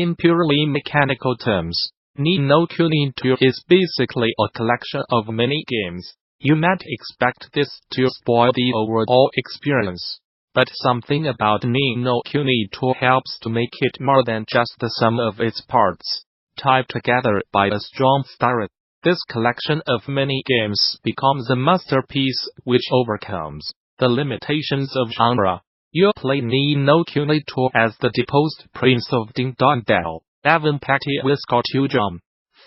In purely mechanical terms, Ni no Kuni 2 is basically a collection of mini-games. You might expect this to spoil the overall experience, but something about Ni no Kuni 2 helps to make it more than just the sum of its parts, tied together by a strong spirit. This collection of mini-games becomes a masterpiece which overcomes the limitations of genre. You play Ni no Kuni 2 as the deposed prince of Dong Dell, Pettiwhisker Tildrum,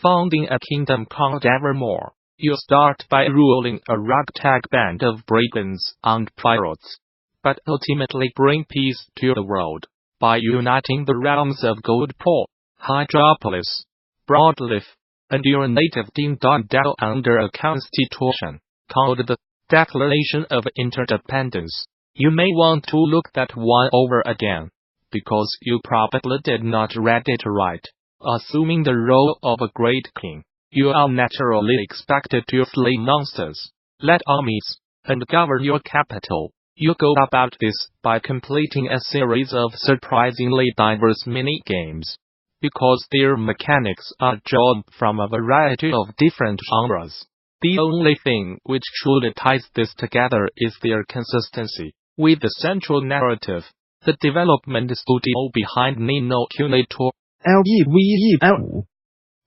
founding a kingdom called Evermore. You start by ruling a ragtag band of brigands and pirates, but ultimately bring peace to the world by uniting the realms of Goldpaw Hydropolis Broadleaf and your native Dong Dell under a constitution called the Declaration of Interdependence. You may want to look that one over again, because you probably did not read it right. Assuming the role of a great king, you are naturally expected to slay monsters, lead armies, and govern your capital. You go about this by completing a series of surprisingly diverse mini-games, because their mechanics are drawn from a variety of different genres. The only thing which truly ties this together is their consistency with the central narrative. The development studio behind Ni no Kuni 2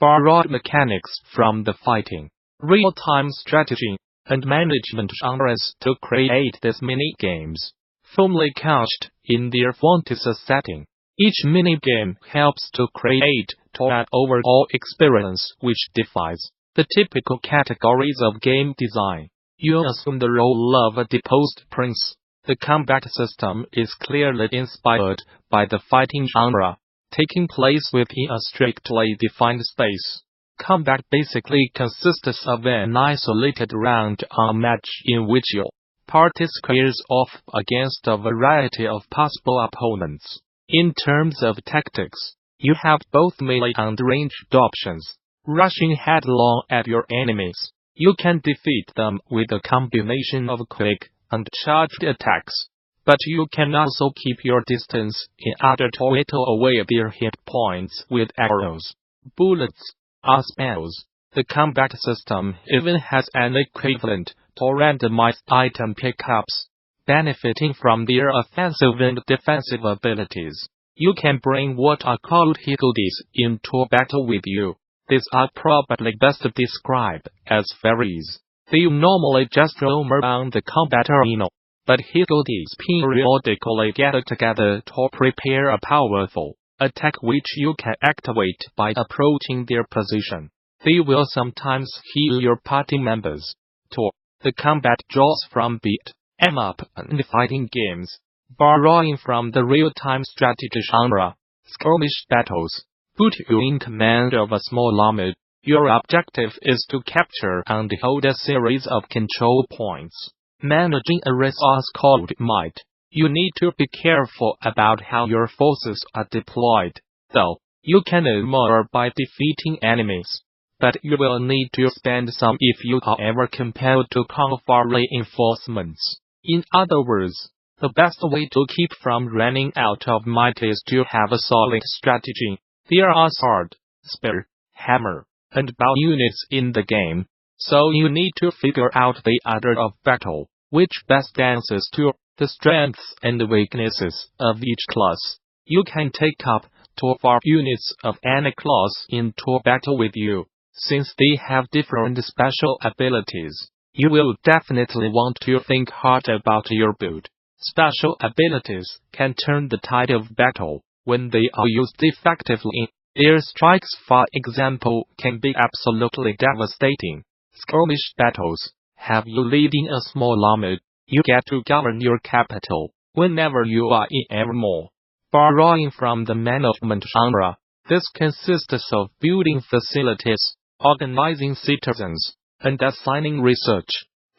borrowed mechanics from the fighting, real-time strategy, and management genres to create these mini-games, firmly couched in their fantasy setting. Each mini-game helps to create an overall experience which defies the typical categories of game design. You assume the role of a deposed prince. The combat system is clearly inspired by the fighting genre, taking place within a strictly defined space. Combat basically consists of an isolated round-on match in which your party squares off against a variety of possible opponents. In terms of tactics, you have both melee and ranged options. Rushing headlong at your enemies, you can defeat them with a combination of quick and charged attacks, but you can also keep your distance in order to whittle away their hit points with arrows, bullets, or spells. The combat system even has an equivalent to randomized item pickups, benefiting from their offensive and defensive abilities. You can bring what are called Higgledies into battle with you. These are probably best described as fairies. They normally just roam around the combat arena, but Higgledies periodically get together to prepare a powerful attack which you can activate by approaching their position. They will sometimes heal your party members. 2. The combat draws from beat 'em up and fighting games, borrowing from the real-time strategy genre. Skirmish battles put you in command of a small army. Your objective is to capture and hold a series of control points, managing a resource called might. You need to be careful about how your forces are deployed, though. You can earn more by defeating enemies, but you will need to spend some if you are ever compelled to call for reinforcements. In other words, the best way to keep from running out of might is to have a solid strategy. There are sword, spear, hammer, and bow units in the game, so you need to figure out the order of battle, which best dances to the strengths and weaknesses of each class. You can take up to 4 units of any class into battle with you. Since they have different special abilities, you will definitely want to think hard about your build. Special abilities can turn the tide of battle when they are used effectively. Airstrikes, for example, can be absolutely devastating. Skirmish battles have you leading a small army. You get to govern your capital whenever you are in Evermore. Borrowing from the management genre, this consists of building facilities, organizing citizens, and assigning research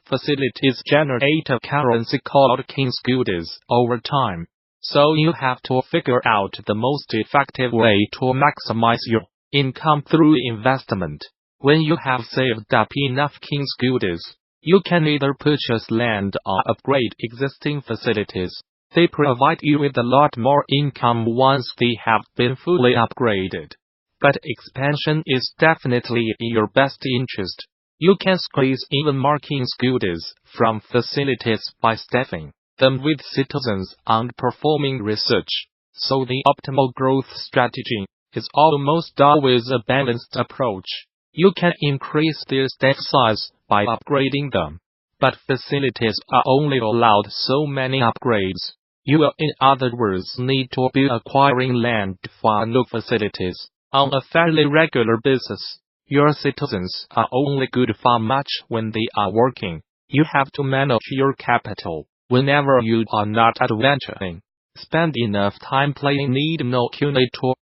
facilities generate a currency called Kingsguilders over time. So you have to figure out the most effective way to maximize your income through investment. When you have saved up enough Kingsguilders, you can either purchase land or upgrade existing facilities. They provide you with a lot more income once they have been fully upgraded. But expansion is definitely in your best interest. You can squeeze even more Kingsguilders from facilities by staffing them with citizens and performing research. So the optimal growth strategy is almost always a balanced approach. You can increase their staff size by upgrading them, but facilities are only allowed so many upgrades. You will, in other words, need to be acquiring land for new facilities on a fairly regular basis. Your citizens are only good for much when they are working. You have to manage your capital whenever you are not adventuring. Spend enough time playing didn Kuni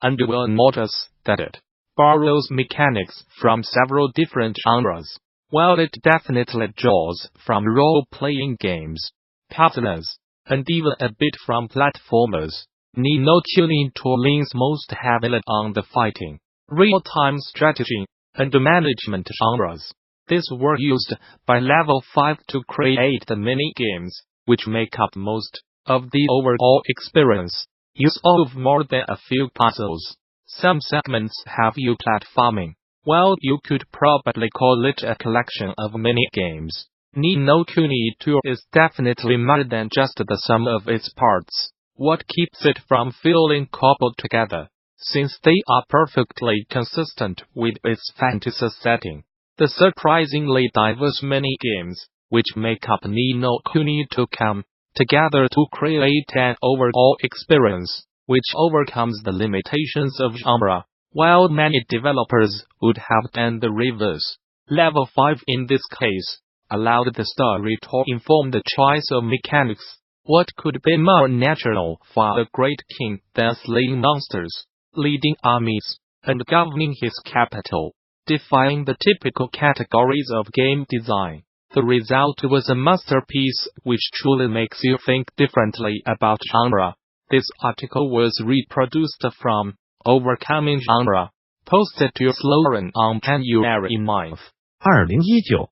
and you will notice that it borrows mechanics from several different genres. While it definitely draws from role-playing games, puzzlers, and even a bit from platformers, didn Kuni leans most heavily on the fighting, real-time strategy, and management genres. These were used by level 5 to create the mini-games, which make up most of the overall experience. You solve more than a few puzzles. Some segments have you platforming. While you could probably call it a collection of mini-games, didn Kuni is definitely more than just the sum of its parts. What keeps it from feeling cobbled together, since they are perfectly consistent with its fantasy setting. The surprisingly diverse mini-games, which make up didn Kuni come together to create an overall experience, which overcomes the limitations of genre, while many developers would have done the reverse. Level 5 in this case allowed the story to inform the choice of mechanics. What could be more natural for a great king than slaying monsters, leading armies, and governing his capital, defying the typical categories of game design? The result was a masterpiece which truly makes you think differently about genre. This article was reproduced from Overcoming Genre, posted to SlowRun on January 9th. 2019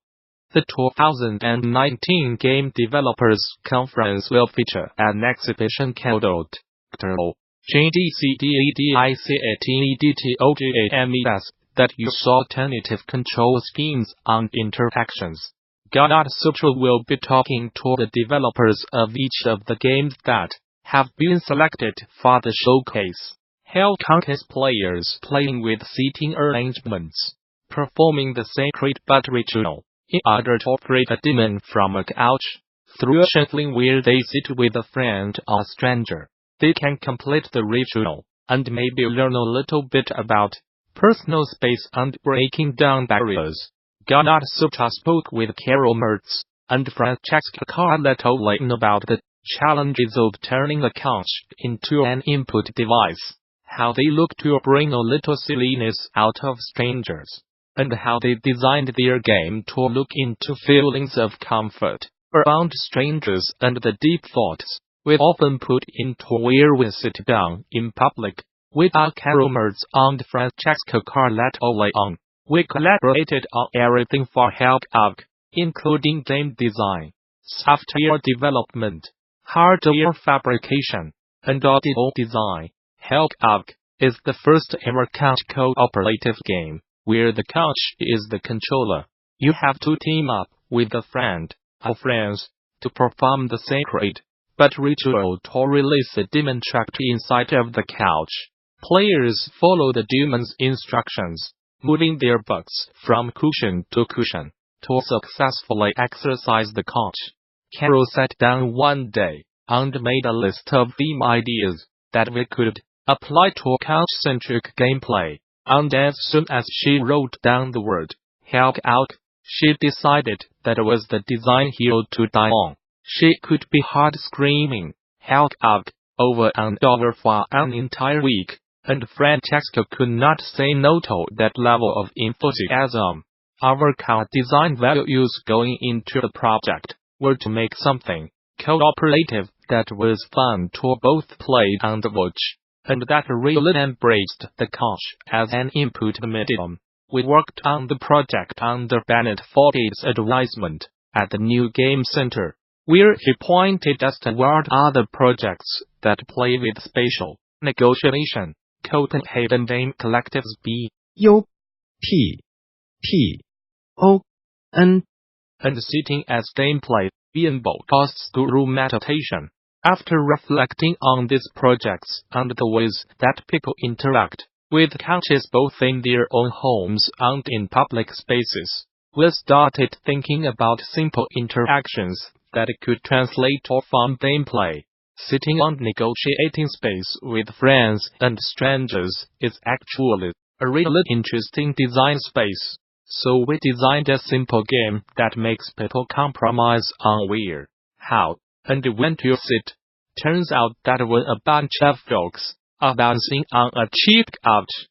The 2019 Game Developers Conference will feature an exhibition called Ctrl GDC that uses alternative control schemes and interactions. Gamasutra will be talking to the developers of each of the games that have been selected for the showcase. HELLCOUCH players playing with seating arrangements, performing the sacred but ritual, in order to operate a demon from a couch, through a shuffling where they sit with a friend or stranger. They can complete the ritual, and maybe learn a little bit about personal space and breaking down barriers. Gamasutra spoke with Mertz and Francesca Carletto-Leon about the challenges of turning a couch into an input device, how they look to bring a little silliness out of strangers, and how they designed their game to look into feelings of comfort around strangers and the deep thoughts we often put into where we sit down in public. With Mertz and Francesca Carletto-Leon, we collaborated on everything for HELLCOUCH, including game design, software development, hardware fabrication, and audio design. HELLCOUCH is the first ever couch cooperative game, where the couch is the controller. You have to team up with a friend or friends to perform the sacred but ritual to release a demon trapped inside of the couch. Players follow the demon's instructions, moving their butts from cushion to cushion, to successfully exercise the couch. Carol sat down one day and made a list of theme ideas that we could apply to couch-centric gameplay, and as soon as she wrote down the word HELLCOUCH, she decided that it was the design hill to die on. She could be heard screaming HELLCOUCH over and over for an entire week, and Francesca could not say no to that level of enthusiasm. Our core design values going into the project were to make something cooperative that was fun to both play and watch, and that really embraced the couch as an input medium. We worked on the project under Bennett Foddy's advisement at the New Game Center, where he pointed us toward other projects that play with spatial negotiation. Copenhagen Game Collectives BUTTON and sitting as gameplay in Bogost's guru meditation. After reflecting on these projects and the ways that people interact with couches both in their own homes and in public spaces, we started thinking about simple interactions that could translate to fun gameplay. Sitting and negotiating space with friends and strangers is actually a really interesting design space. So we designed a simple game that makes people compromise on where, how, and when to sit. Turns out that when a bunch of folks are bouncing on a cheap couch,